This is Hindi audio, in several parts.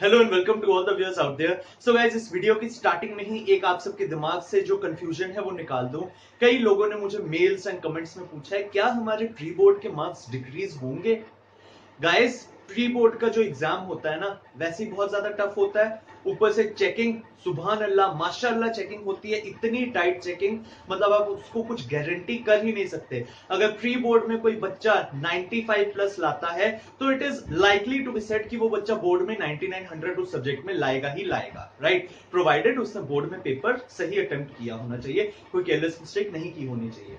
Hello and welcome to all the viewers out there. So guys, इस वीडियो की स्टार्टिंग में ही एक आप सबके दिमाग से जो कंफ्यूजन है वो निकाल दूं। कई लोगों ने मुझे मेल्स एंड कमेंट्स में पूछा है क्या हमारे प्री बोर्ड के मार्क्स डिक्रीज होंगे। गाइस, प्री बोर्ड का जो एग्जाम होता है ना, वैसे ही बहुत ज्यादा टफ होता है। ऊपर से चेकिंग, सुभान अल्लाह माशाअल्लाह चेकिंग होती है, इतनी टाइट चेकिंग, मतलब आप उसको कुछ गारंटी कर ही नहीं सकते। अगर प्री बोर्ड में कोई बच्चा 95 प्लस लाता है तो it is likely to be said कि वो बच्चा बोर्ड में 9900 उस सब्जेक्ट में लाएगा ही लाएगा, राइट, प्रोवाइडेड उसने बोर्ड में पेपर सही अटेम्प्ट किया होना चाहिए, कोई केयरलेस मिस्टेक नहीं की होनी चाहिए।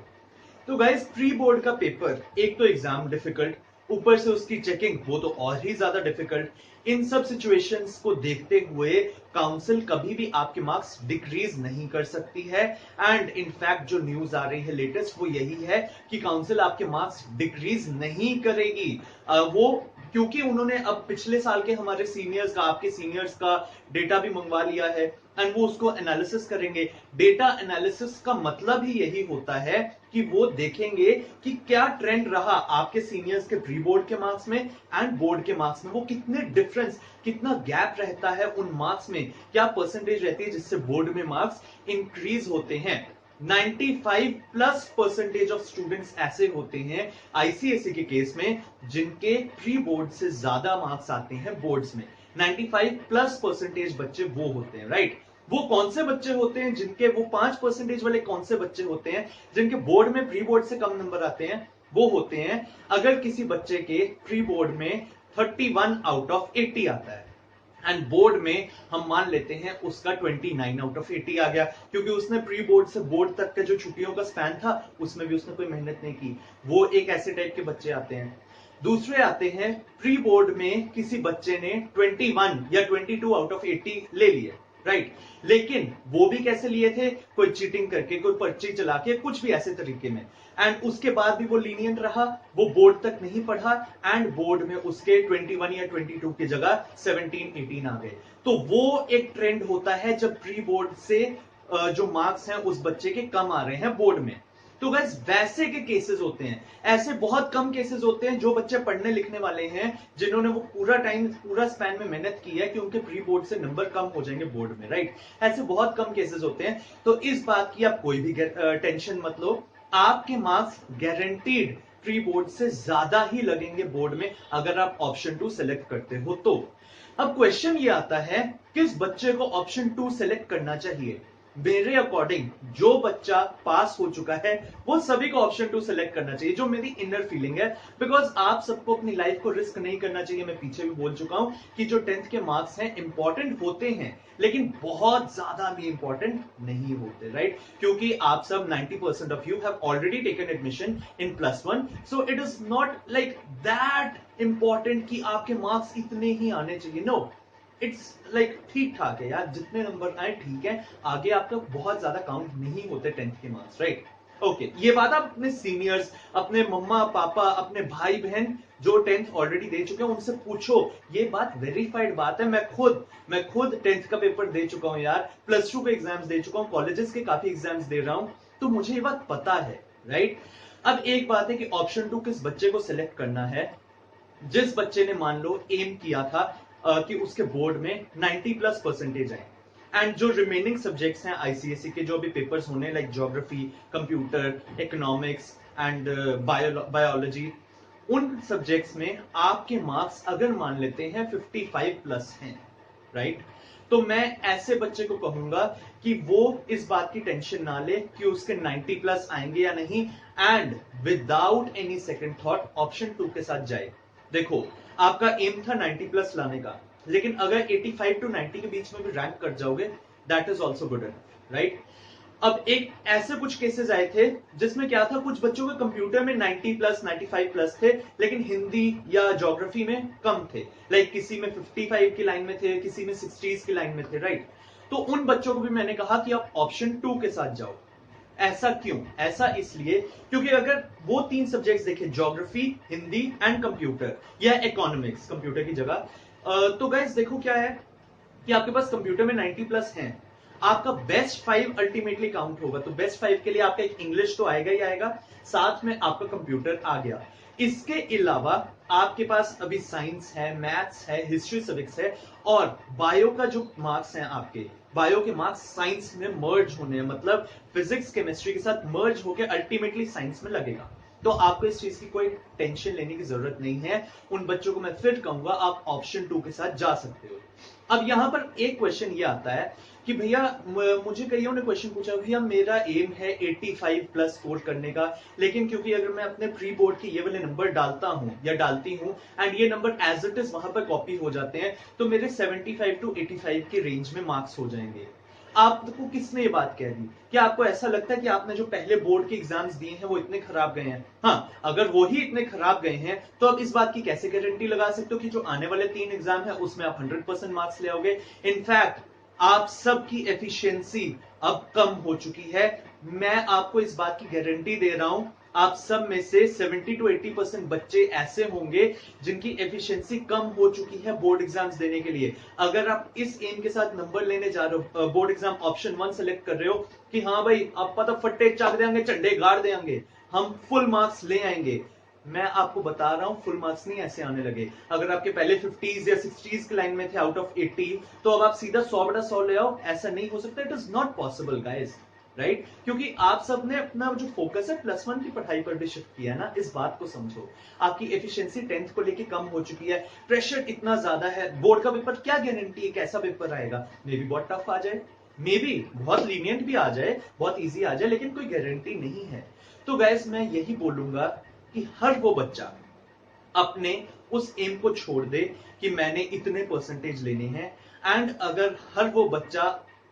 तो गाइस, प्री बोर्ड का पेपर एक तो एग्जाम डिफिकल्ट, ऊपर से उसकी चेकिंग वो तो और ही ज्यादा डिफिकल्ट। इन सब सिचुएशंस को देखते हुए काउंसिल कभी भी आपके मार्क्स डिक्रीज नहीं कर सकती है। एंड इनफैक्ट जो न्यूज आ रही है लेटेस्ट वो यही है कि काउंसिल आपके मार्क्स डिक्रीज नहीं करेगी। वो क्योंकि उन्होंने अब पिछले साल के हमारे सीनियर्स का, आपके सीनियर्स का डेटा भी मंगवा लिया है एंड वो उसको एनालिसिस करेंगे। डेटा एनालिसिस का मतलब ही यही होता है कि वो देखेंगे कि क्या ट्रेंड रहा आपके सीनियर्स के प्री बोर्ड के मार्क्स में एंड बोर्ड के मार्क्स में, वो कितने डिफरेंस, कितना गैप रहता है उन मार्क्स में, क्या परसेंटेज रहती है जिससे बोर्ड में मार्क्स इंक्रीज होते हैं। 95 प्लस परसेंटेज ऑफ स्टूडेंट्स ऐसे होते हैं आईसीएसई के केस में जिनके प्री बोर्ड से ज्यादा मार्क्स आते हैं बोर्ड्स में। 95 प्लस परसेंटेज बच्चे वो होते हैं, राइट। वो कौन से बच्चे होते हैं जिनके, वो 5% वाले कौन से बच्चे होते हैं जिनके बोर्ड में प्री बोर्ड से कम नंबर आते हैं? वो होते हैं अगर किसी बच्चे के प्री बोर्ड में 31 आउट ऑफ 80 आता है एंड बोर्ड में हम मान लेते हैं उसका 29 आउट ऑफ 80 आ गया, क्योंकि उसने प्री बोर्ड से बोर्ड तक का जो छुट्टियों का स्पैन था उसमें भी उसने कोई मेहनत नहीं की। वो एक ऐसे टाइप के बच्चे आते हैं। दूसरे आते हैं प्री बोर्ड में किसी बच्चे ने 21 या 22 आउट ऑफ 80 ले लिए, राइट, लेकिन वो भी कैसे लिए थे? कोई चीटिंग करके, कोई पर्ची चला के, कुछ भी ऐसे तरीके में। एंड उसके बाद भी वो लीनियंट रहा, वो बोर्ड तक नहीं पढ़ा एंड बोर्ड में उसके 21 या 22 की जगह 17-18 आ गए। तो वो एक ट्रेंड होता है जब प्री बोर्ड से जो मार्क्स हैं उस बच्चे के कम आ रहे हैं बोर्ड में। तो गैस, वैसे के केसेस होते हैं, ऐसे बहुत कम केसेस होते हैं जो बच्चे पढ़ने लिखने वाले हैं, जिन्होंने वो पूरा टाइम, पूरा स्पैन में मेहनत की है कि उनके प्री बोर्ड से नंबर कम हो जाएंगे बोर्ड में, राइट। ऐसे बहुत कम केसेस होते हैं। तो इस बात की आप कोई भी टेंशन मत लो, आपके मार्क्स गारंटीड प्री बोर्ड से ज्यादा ही लगेंगे बोर्ड में अगर आप ऑप्शन 2 सेलेक्ट करते हो तो। अब क्वेश्चन ये आता है, किस बच्चे को ऑप्शन 2 सेलेक्ट करना चाहिए? मेरे अकॉर्डिंग जो बच्चा पास हो चुका है वो सभी को ऑप्शन 2 सेलेक्ट करना चाहिए, जो मेरी इनर फीलिंग है। बिकॉज आप सबको अपनी लाइफ को रिस्क नहीं करना चाहिए। मैं पीछे भी बोल चुका हूं कि जो 10th के मार्क्स हैं इंपॉर्टेंट होते हैं, लेकिन बहुत ज्यादा भी इंपॉर्टेंट नहीं होते, राइट, क्योंकि आप सब 90% of you have already taken admission in +1, so it is not like that important कि आपके मार्क्स इतने ही आने चाहिए। नो, इट्स लाइक ठीक ठाक है यार, जितने नंबर आए ठीक है, आगे आपका बहुत ज्यादा काउंट नहीं होते 10th के मार्क्स, राइट। ओके, ये बात आप अपने सीनियर्स, अपने मम्मा पापा, अपने भाई बहन जो 10th ऑलरेडी दे चुके हैं उनसे पूछो। ये बात वेरीफाइड बात है। मैं खुद 10th का पेपर दे चुका हूं यार, +2 के एग्जाम्स दे चुका हूं, कॉलेजेस के काफी एग्जाम्स दे रहा हूं, तो मुझे ये बात पता है, राइट। अब एक बात है कि ऑप्शन 2 किस बच्चे को सिलेक्ट करना है। जिस बच्चे ने मान लो एम किया था कि उसके बोर्ड में 90 प्लस परसेंटेज आए एंड जो रिमेनिंग सब्जेक्ट्स हैं आईसीएसई के, जो भी पेपर्स होने like geography, computer, economics and biology, उन सब्जेक्ट्स में आपके मार्क्स अगर मान लेते हैं 55 प्लस हैं, राइट, तो मैं ऐसे बच्चे को कहूंगा कि वो इस बात की टेंशन ना ले कि उसके 90 प्लस आएंगे या नहीं, and without any second thought option 2 के साथ जाए। देखो, आपका एम था 90 प्लस लाने का, लेकिन अगर 85 टू 90 के बीच में भी रैंक कर जाओगे, that is also good enough, right. अब एक ऐसे कुछ केसेस आए थे जिसमें क्या था, कुछ बच्चों के कंप्यूटर में 90 प्लस 95 प्लस थे, लेकिन हिंदी या ज्योग्राफी में कम थे, लाइक किसी में 55 की लाइन में थे, किसी में 60s की लाइन में थे, राइट। तो उन बच्चों को भी मैंने कहा कि आप ऑप्शन 2 के साथ जाओ। ऐसा क्यों? ऐसा इसलिए क्योंकि अगर वो 3 सब्जेक्ट्स देखें, ज्योग्राफी, हिंदी एंड कंप्यूटर, या इकोनॉमिक्स कंप्यूटर की जगह, तो गाइस देखो क्या है कि आपके पास कंप्यूटर में 90 प्लस हैं, आपका बेस्ट 5 अल्टीमेटली काउंट होगा। तो बेस्ट 5 के लिए आपका एक इंग्लिश तो आएगा ही आएगा, साथ में आपका कंप्यूटर आ गया। इसके अलावा आपके पास अभी साइंस है, मैथ्स है, हिस्ट्री सिविक्स है, और बायो का जो मार्क्स हैं आपके, बायो के मार्क्स साइंस में मर्ज होने हैं, मतलब फिजिक्स केमिस्ट्री के साथ मर्ज होकर अल्टीमेटली साइंस में लगेगा। तो आपको इस चीज की कोई टेंशन लेने की जरूरत नहीं है। उन बच्चों को मैं फिर कहूंगा आप ऑप्शन 2 के साथ जा सकते हो। अब यहां पर एक क्वेश्चन ये आता है कि भैया, मुझे कईयों ने क्वेश्चन पूछा, भैया मेरा एम है 85 प्लस स्कोर करने का, लेकिन क्योंकि अगर मैं अपने प्री बोर्ड के ये वाले नंबर डालता हूं या डालती हूं एंड ये नंबर एज इट इज वहां पर कॉपी हो जाते हैं, तो मेरे 75 टू 85 के रेंज में मार्क्स हो जाएंगे। आपको किसने ये बात कह दी? क्या आपको ऐसा लगता है कि आपने जो पहले बोर्ड के एग्जाम्स दिए हैं वो इतने खराब गए हैं? हाँ, अगर वो ही इतने खराब गए हैं तो अब इस बात की कैसे गारंटी लगा सकते हो कि जो आने वाले 3 एग्जाम है उसमें आप 100% मार्क्स ले आओगे? इनफैक्ट आप सबकी एफिशिएंसी अब कम हो चुकी है। मैं आपको इस बात की गारंटी दे रहा हूं, आप सब में से 70 टू 80% बच्चे ऐसे होंगे जिनकी एफिशिएंसी कम हो चुकी है बोर्ड एग्जाम्स देने के लिए। अगर आप इस एम के साथ नंबर लेने जा रहे हो, बोर्ड एग्जाम ऑप्शन 1 सेलेक्ट कर रहे हो कि हाँ भाई आप तो फट्टे चाक देंगे, झंडे गाड़ देंगे, हम फुल मार्क्स ले आएंगे, मैं आपको बता रहा हूं फुल मार्क्स नहीं ऐसे आने लगे। अगर आपके पहले 50s या 60s के लाइन में थे आउट ऑफ 80, तो अब आप सीधा 100/100 ले आओ, ऐसा नहीं हो सकता। It is not possible guys, right? क्योंकि आप सबने अपना जो फोकस है +1 की पढ़ाई पर भी शिफ्ट किया है ना, इस बात को समझो। आपकी एफिशिएंसी 10th को लेके कम हो चुकी है, प्रेशर इतना ज्यादा है, बोर्ड का पेपर क्या गारंटी है कैसा पेपर आएगा? मे बी बहुत टफ आ जाए, मे बी बहुत लीनियंट भी आ जाए, बहुत इजी आ जाए, लेकिन कोई गारंटी नहीं है। तो गाइस मैं यही बोलूंगा कि हर वो बच्चा अपने उस एम को छोड़ दे कि मैंने इतने परसेंटेज लेने हैं, एंड अगर हर वो बच्चा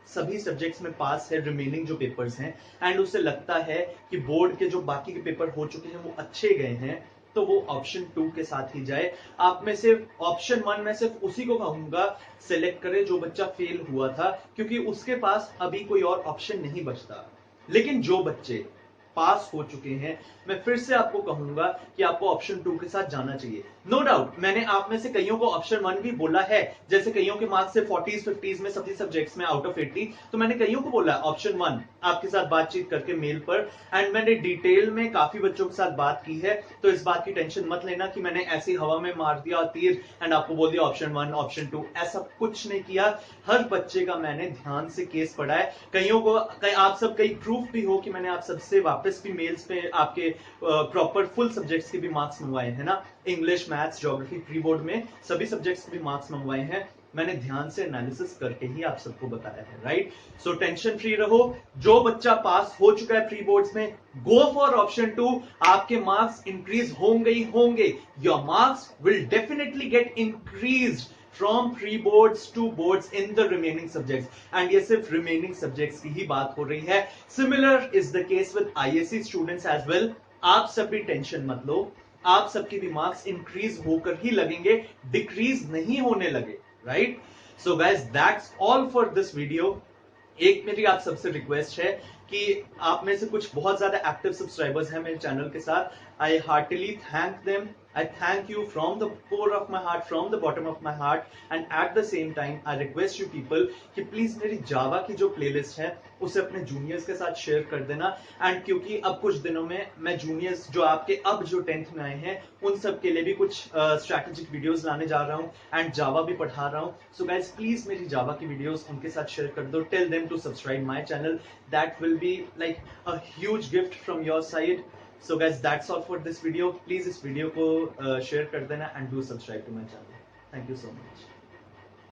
सभी सब्जेक्ट्स में पास है, रिमेनिंग जो पेपर्स हैं, एंड उसे लगता है कि बोर्ड के जो बाकी के पेपर हो चुके हैं वो अच्छे गए हैं, तो वो ऑप्शन 2 के साथ ही जाए। आप में से ऑप्शन 1 में सिर्फ उसी को कहूंगा सिलेक्ट करे जो बच्चा फेल हुआ था, क्योंकि उसके पास अभी कोई और ऑप्शन नहीं बचता। लेकिन जो बच्चे पास हो चुके हैं, मैं फिर से आपको कहूंगा कि आपको ऑप्शन 2 के साथ जाना चाहिए। नो डाउट मैंने आप में से कईयों को ऑप्शन 1 भी बोला है, जैसे कईयों के मार्क्स से 40s 50s में सभी सब्जेक्ट्स में आउट ऑफ 80, तो मैंने कईयों को बोला ऑप्शन 1 आपके साथ बातचीत करके मेल पर, एंड मैंने डिटेल में काफी बच्चों के साथ बात की है। तो इस बात की टेंशन मत लेना कि मैंने ऐसी हवा में मार दिया तीर एंड आपको बोल दिया ऑप्शन 1 ऑप्शन 2, ऐसा कुछ नहीं किया। हर बच्चे का मैंने ध्यान से केस पढ़ा है। कईयों को आप सब कई प्रूफ भी हो कि मैंने आप सबसे वापस भी मेल्स पे आपके प्रॉपर फुल सब्जेक्ट्स के भी मार्क्स मंगवाए हैं ना, English, maths, geography, pre board में सभी सब्जेक्ट्स के भी मार्क्स मंगवाए हैं। मैंने ध्यान से एनालिसिस करके ही आप सबको बताया है, राइट? सो टेंशन फ्री रहो। जो बच्चा पास हो चुका है प्री बोर्ड्स में, गो फॉर ऑप्शन 2। आपके मार्क्स इंक्रीज होंगे ही होंगे, your marks will definitely get increased from pre-boards to boards in the remaining subjects, and ये सिर्फ remaining subjects की ही बात हो रही है। Similar is the case with ISC students as well। आप सब भी टेंशन मत लो, आप सबके भी मार्क्स इंक्रीज होकर ही लगेंगे, डिक्रीज नहीं होने लगे, right? So guys that's all for this video. एक मेरी आप सबसे रिक्वेस्ट है कि आप में से कुछ बहुत ज्यादा एक्टिव सब्सक्राइबर्स हैं मेरे चैनल के साथ, I heartily thank them. I thank you from the core of my heart, from the bottom of my heart, and at the same time I request you people कि प्लीज मेरी जावा की जो प्लेलिस्ट है उसे अपने जूनियर्स के साथ शेयर कर देना। एंड क्योंकि अब कुछ दिनों में मैं जूनियर्स जो आपके अब जो 10th में आए हैं उन सब के लिए भी कुछ स्ट्रैटेजिक वीडियोस लाने जा रहा हूं, एंड जावा भी पढ़ा रहा हूं। सो गाइज प्लीज मेरी जावा की वीडियोस उनके साथ शेयर कर दो। Tell them to subscribe my channel, that will be like a huge gift from your side. So guys, that's all for this video. Please इस वीडियो को शेयर कर देना and do subscribe to my channel. Thank you so much.